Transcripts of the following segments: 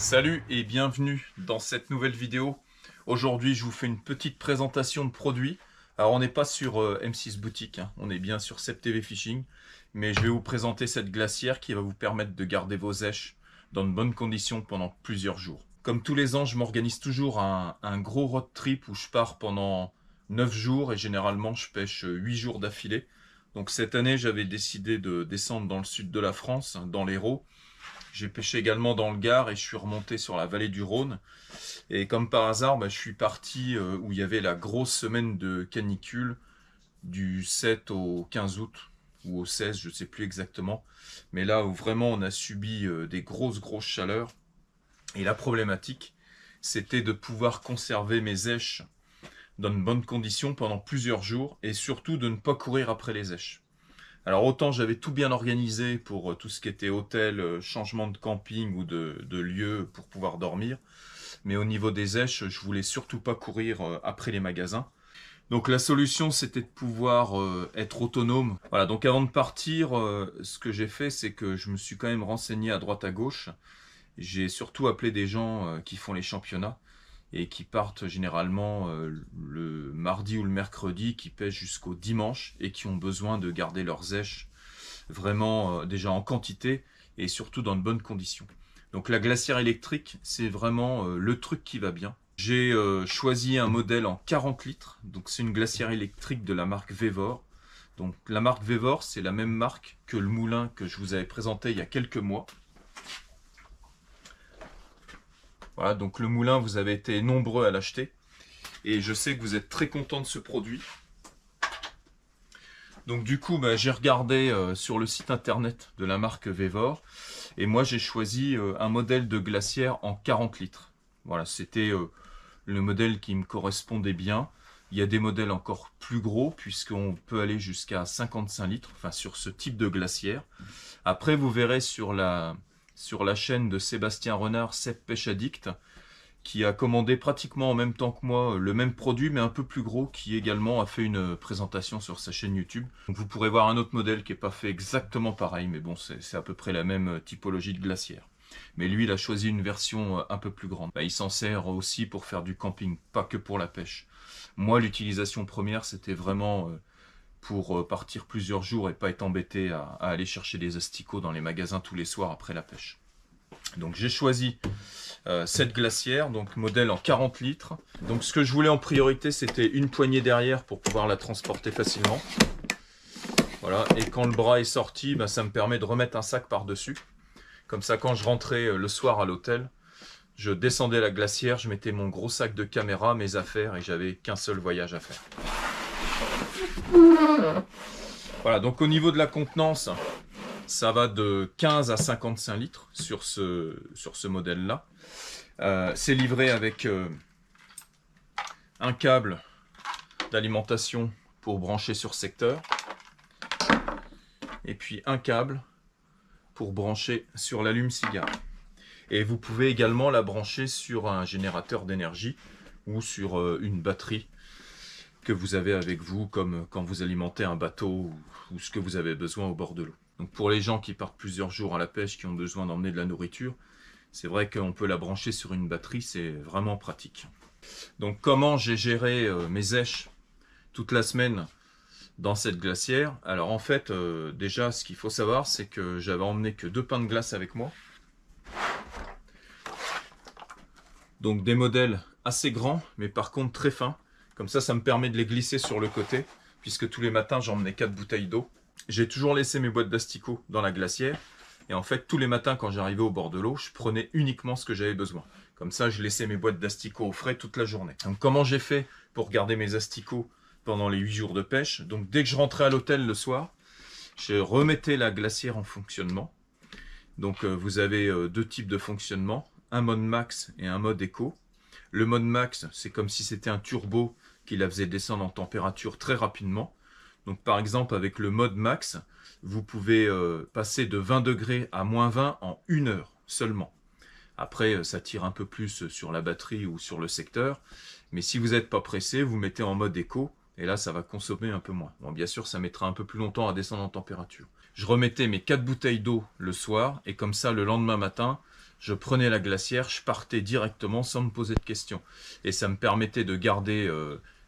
Salut et bienvenue dans cette nouvelle vidéo. Aujourd'hui, je vous fais une petite présentation de produits. Alors, on n'est pas sur M6 Boutique, hein. On est bien sur CepTV Fishing. Mais je vais vous présenter cette glacière qui va vous permettre de garder vos èches dans de bonnes conditions pendant plusieurs jours. Comme tous les ans, je m'organise toujours un gros road trip où je pars pendant 9 jours et généralement je pêche 8 jours d'affilée. Donc cette année, j'avais décidé de descendre dans le sud de la France, dans l'Hérault. J'ai pêché également dans le Gard et je suis remonté sur la vallée du Rhône. Et comme par hasard, je suis parti où il y avait la grosse semaine de canicule du 7 au 15 août ou au 16, je ne sais plus exactement. Mais là où vraiment on a subi des grosses chaleurs. Et la problématique, c'était de pouvoir conserver mes èches dans de bonnes conditions pendant plusieurs jours et surtout de ne pas courir après les èches. Alors autant j'avais tout bien organisé pour tout ce qui était hôtel, changement de camping ou de lieu pour pouvoir dormir. Mais au niveau des èches, je voulais surtout pas courir après les magasins. Donc la solution c'était de pouvoir être autonome. Voilà, donc avant de partir, ce que j'ai fait c'est que je me suis quand même renseigné à droite à gauche. J'ai surtout appelé des gens qui font les championnats et qui partent généralement le mardi ou le mercredi, qui pêchent jusqu'au dimanche et qui ont besoin de garder leurs èches vraiment déjà en quantité et surtout dans de bonnes conditions. Donc la glacière électrique, c'est vraiment le truc qui va bien. J'ai choisi un modèle en 40 litres, donc c'est une glacière électrique de la marque Vevor. Donc la marque Vevor, c'est la même marque que le moulin que je vous avais présenté il y a quelques mois. Voilà, donc le moulin, vous avez été nombreux à l'acheter. Et je sais que vous êtes très contents de ce produit. Donc du coup, j'ai regardé sur le site internet de la marque Vevor. Et moi, j'ai choisi un modèle de glacière en 40 litres. Voilà, c'était le modèle qui me correspondait bien. Il y a des modèles encore plus gros, puisqu'on peut aller jusqu'à 55 litres, enfin sur ce type de glacière. Après, vous verrez sur la chaîne de Sébastien Renard, Cep Pêche Addict, qui a commandé pratiquement en même temps que moi le même produit, mais un peu plus gros, qui également a fait une présentation sur sa chaîne YouTube. Donc vous pourrez voir un autre modèle qui n'est pas fait exactement pareil, mais bon, c'est à peu près la même typologie de glacière. Mais lui, il a choisi une version un peu plus grande. Il s'en sert aussi pour faire du camping, pas que pour la pêche. Moi, l'utilisation première, c'était vraiment pour partir plusieurs jours et pas être embêté à aller chercher des asticots dans les magasins tous les soirs après la pêche. Donc j'ai choisi cette glacière, donc modèle en 40 litres. Donc ce que je voulais en priorité, c'était une poignée derrière pour pouvoir la transporter facilement. Voilà, et quand le bras est sorti, ça me permet de remettre un sac par-dessus. Comme ça, quand je rentrais le soir à l'hôtel, je descendais la glacière, je mettais mon gros sac de caméra, mes affaires, et j'avais qu'un seul voyage à faire. Voilà, donc au niveau de la contenance, ça va de 15 à 55 litres sur ce modèle-là. C'est livré avec un câble d'alimentation pour brancher sur secteur. Et puis un câble pour brancher sur l'allume-cigare. Et vous pouvez également la brancher sur un générateur d'énergie ou sur une batterie que vous avez avec vous, comme quand vous alimentez un bateau ou ce que vous avez besoin au bord de l'eau. Donc pour les gens qui partent plusieurs jours à la pêche, qui ont besoin d'emmener de la nourriture, c'est vrai qu'on peut la brancher sur une batterie, c'est vraiment pratique. Donc comment j'ai géré mes èches toute la semaine dans cette glacière? Alors en fait, déjà ce qu'il faut savoir, c'est que j'avais emmené que 2 pains de glace avec moi. Donc des modèles assez grands, mais par contre très fins. Comme ça me permet de les glisser sur le côté, puisque tous les matins j'emmenais 4 bouteilles d'eau. J'ai toujours laissé mes boîtes d'asticots dans la glacière. Et en fait, tous les matins quand j'arrivais au bord de l'eau, je prenais uniquement ce que j'avais besoin. Comme ça, je laissais mes boîtes d'asticots au frais toute la journée. Donc comment j'ai fait pour garder mes asticots pendant les 8 jours de pêche? Donc dès que je rentrais à l'hôtel le soir, je remettais la glacière en fonctionnement. Donc vous avez 2 types de fonctionnement, un mode max et un mode éco. Le mode max, c'est comme si c'était un turbo qui la faisait descendre en température très rapidement. Donc par exemple, avec le mode max, vous pouvez passer de 20 degrés à moins 20 en 1 heure seulement. Après, ça tire un peu plus sur la batterie ou sur le secteur. Mais si vous n'êtes pas pressé, vous mettez en mode éco. Et là, ça va consommer un peu moins. Bon, bien sûr, ça mettra un peu plus longtemps à descendre en température. je remettais mes 4 bouteilles d'eau le soir, et comme ça, le lendemain matin, je prenais la glacière, je partais directement sans me poser de questions. Et ça me permettait de garder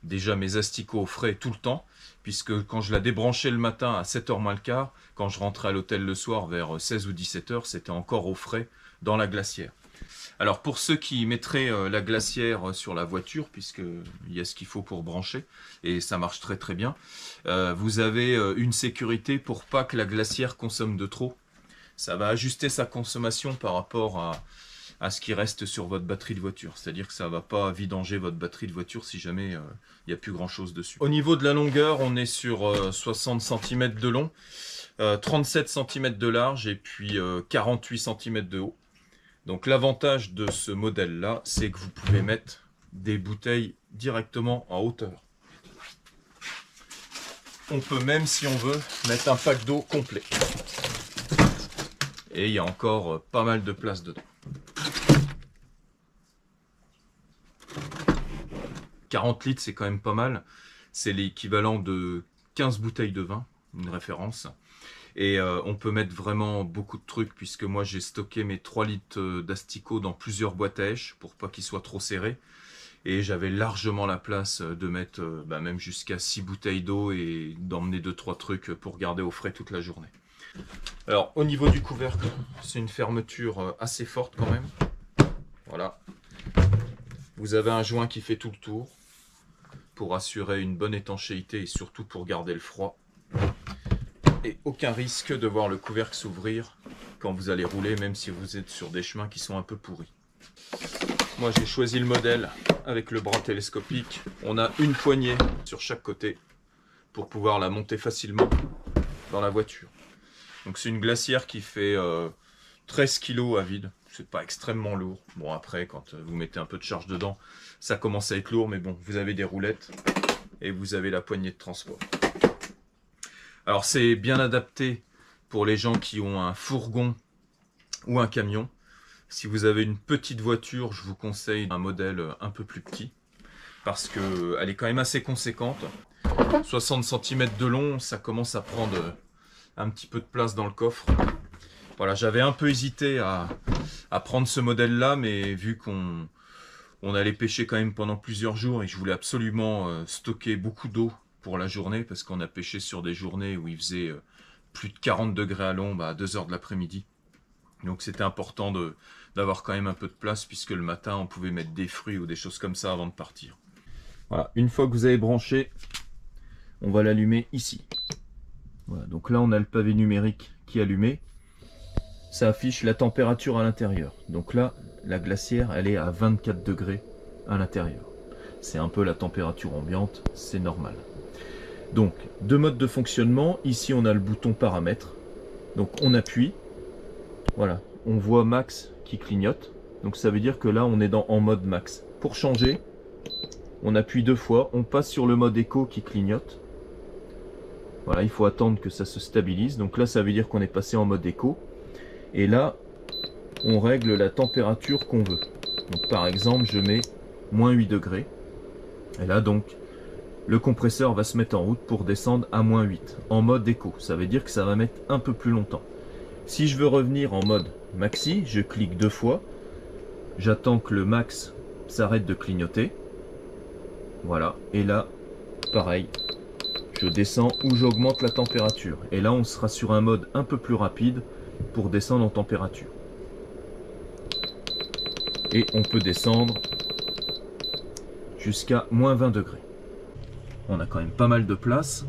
déjà mes asticots au frais tout le temps, puisque quand je la débranchais le matin à 7h moins le quart, quand je rentrais à l'hôtel le soir vers 16 ou 17h, c'était encore au frais dans la glacière. Alors pour ceux qui mettraient la glacière sur la voiture, puisqu'il y a ce qu'il faut pour brancher, et ça marche très très bien, vous avez une sécurité pour pas que la glacière consomme de trop. Ça va ajuster sa consommation par rapport à ce qui reste sur votre batterie de voiture. C'est-à-dire que ça ne va pas vidanger votre batterie de voiture si jamais il n'y a plus grand-chose dessus. Au niveau de la longueur, on est sur 60 cm de long, 37 cm de large et puis 48 cm de haut. Donc l'avantage de ce modèle-là, c'est que vous pouvez mettre des bouteilles directement en hauteur. On peut même, si on veut, mettre un pack d'eau complet. Et il y a encore pas mal de place dedans. 40 litres, c'est quand même pas mal. C'est l'équivalent de 15 bouteilles de vin, une référence. Et on peut mettre vraiment beaucoup de trucs, puisque moi j'ai stocké mes 3 litres d'asticots dans plusieurs boîtes à èche pour pas qu'ils soient trop serrés. Et j'avais largement la place de mettre même jusqu'à 6 bouteilles d'eau et d'emmener 2-3 trucs pour garder au frais toute la journée. Alors au niveau du couvercle, c'est une fermeture assez forte quand même. Voilà. Vous avez un joint qui fait tout le tour pour assurer une bonne étanchéité et surtout pour garder le froid. Et aucun risque de voir le couvercle s'ouvrir quand vous allez rouler, même si vous êtes sur des chemins qui sont un peu pourris. Moi j'ai choisi le modèle avec le bras télescopique. On a une poignée sur chaque côté pour pouvoir la monter facilement dans la voiture. Donc c'est une glacière qui fait 13 kg à vide. C'est pas extrêmement lourd. Bon après quand vous mettez un peu de charge dedans, ça commence à être lourd, mais bon, vous avez des roulettes et vous avez la poignée de transport. Alors c'est bien adapté pour les gens qui ont un fourgon ou un camion. Si vous avez une petite voiture, je vous conseille un modèle un peu plus petit parce qu'elle est quand même assez conséquente. 60 cm de long, ça commence à prendre un petit peu de place dans le coffre. Voilà, j'avais un peu hésité à prendre ce modèle-là, mais vu qu'on allait pêcher quand même pendant plusieurs jours et je voulais absolument stocker beaucoup d'eau pour la journée, parce qu'on a pêché sur des journées où il faisait plus de 40 degrés à l'ombre à 2 h de l'après-midi. Donc c'était important d'avoir quand même un peu de place, puisque le matin on pouvait mettre des fruits ou des choses comme ça avant de partir. Voilà, une fois que vous avez branché, on va l'allumer ici. Voilà, donc là on a le pavé numérique qui est allumé. Ça affiche la température à l'intérieur. Donc là, la glacière, elle est à 24 degrés à l'intérieur. C'est un peu la température ambiante, c'est normal. Donc, deux modes de fonctionnement. Ici, on a le bouton paramètres. Donc, on appuie. Voilà, on voit max qui clignote. Donc, ça veut dire que là, on est en mode max. Pour changer, on appuie 2 fois. On passe sur le mode éco qui clignote. Voilà, il faut attendre que ça se stabilise. Donc là, ça veut dire qu'on est passé en mode éco. Et là, on règle la température qu'on veut. Donc par exemple, je mets moins 8 degrés. Et là donc, le compresseur va se mettre en route pour descendre à moins 8, en mode éco. Ça veut dire que ça va mettre un peu plus longtemps. Si je veux revenir en mode maxi, je clique 2 fois. J'attends que le max s'arrête de clignoter. Voilà. Et là, pareil, je descends ou j'augmente la température. Et là, on sera sur un mode un peu plus rapide pour descendre en température. Et on peut descendre jusqu'à moins 20 degrés. On a quand même pas mal de place.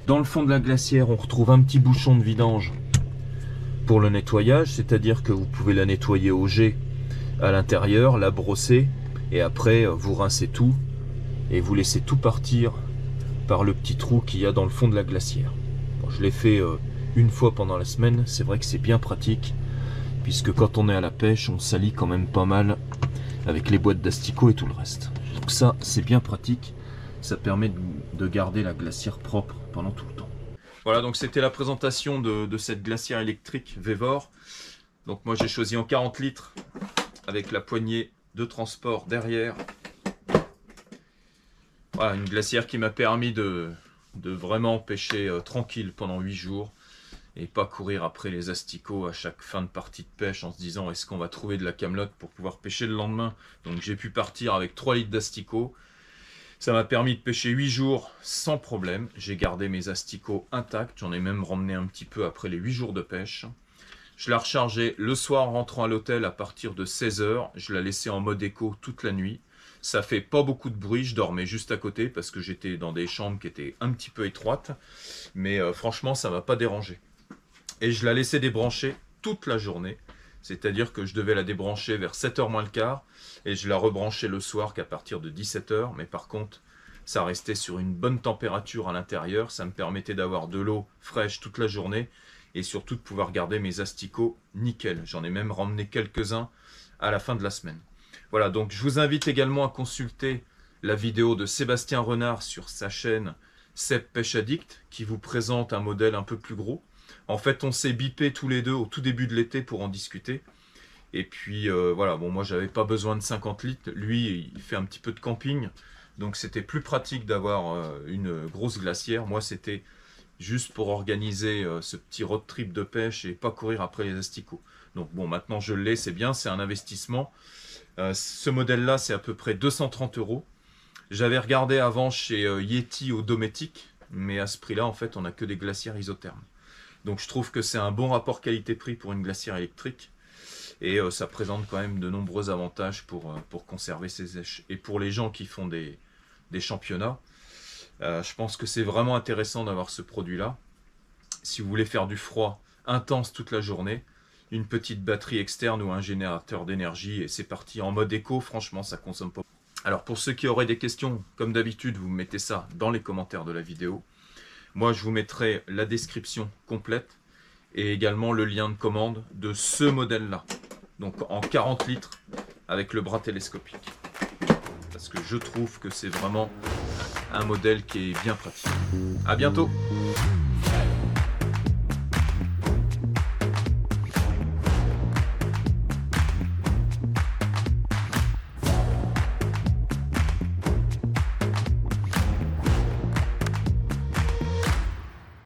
Dans le fond de la glacière, on retrouve un petit bouchon de vidange pour le nettoyage, c'est-à-dire que vous pouvez la nettoyer au jet à l'intérieur, la brosser, et après vous rincez tout et vous laissez tout partir par le petit trou qu'il y a dans le fond de la glacière. Bon, je l'ai fait une fois pendant la semaine. C'est vrai que c'est bien pratique, puisque quand on est à la pêche, on salit quand même pas mal avec les boîtes d'asticots et tout le reste. Donc ça, c'est bien pratique. Ça permet de garder la glacière propre pendant tout le temps. Voilà, donc c'était la présentation de cette glacière électrique Vevor. Donc moi j'ai choisi en 40 litres avec la poignée de transport derrière. Voilà, une glacière qui m'a permis de vraiment pêcher tranquille pendant 8 jours. et pas courir après les asticots à chaque fin de partie de pêche en se disant est-ce qu'on va trouver de la camelote pour pouvoir pêcher le lendemain. Donc j'ai pu partir avec 3 litres d'asticots. Ça m'a permis de pêcher 8 jours sans problème. J'ai gardé mes asticots intacts, j'en ai même ramené un petit peu après les 8 jours de pêche. Je l'ai rechargé le soir en rentrant à l'hôtel à partir de 16 h. Je l'ai laissé en mode éco toute la nuit. Ça fait pas beaucoup de bruit, je dormais juste à côté parce que j'étais dans des chambres qui étaient un petit peu étroites. Mais franchement, ça m'a pas dérangé. Et je la laissais débrancher toute la journée. C'est-à-dire que je devais la débrancher vers 7 h moins le quart. Et je la rebranchais le soir qu'à partir de 17 h. Mais par contre, ça restait sur une bonne température à l'intérieur. Ça me permettait d'avoir de l'eau fraîche toute la journée. Et surtout de pouvoir garder mes asticots nickel. J'en ai même ramené quelques-uns à la fin de la semaine. Voilà, donc je vous invite également à consulter la vidéo de Sébastien Renard sur sa chaîne Seb Pêche Addict, qui vous présente un modèle un peu plus gros. En fait, on s'est bipé tous les deux au tout début de l'été pour en discuter. Et puis voilà, bon, moi j'avais pas besoin de 50 litres. Lui, il fait un petit peu de camping. Donc c'était plus pratique d'avoir une grosse glacière. Moi, c'était juste pour organiser ce petit road trip de pêche et pas courir après les asticots. Donc bon, maintenant je l'ai, c'est bien, c'est un investissement. Ce modèle-là, c'est à peu près 230 €. J'avais regardé avant chez Yeti ou Dometic, mais à ce prix-là, en fait, on n'a que des glacières isothermes. Donc je trouve que c'est un bon rapport qualité-prix pour une glacière électrique. Et ça présente quand même de nombreux avantages pour conserver ses sèches. Et pour les gens qui font des championnats, je pense que c'est vraiment intéressant d'avoir ce produit-là. Si vous voulez faire du froid intense toute la journée, une petite batterie externe ou un générateur d'énergie et c'est parti. En mode éco, franchement, ça consomme pas. Alors pour ceux qui auraient des questions, comme d'habitude, vous mettez ça dans les commentaires de la vidéo. Moi, je vous mettrai la description complète et également le lien de commande de ce modèle-là. Donc en 40 litres avec le bras télescopique. Parce que je trouve que c'est vraiment un modèle qui est bien pratique. À bientôt!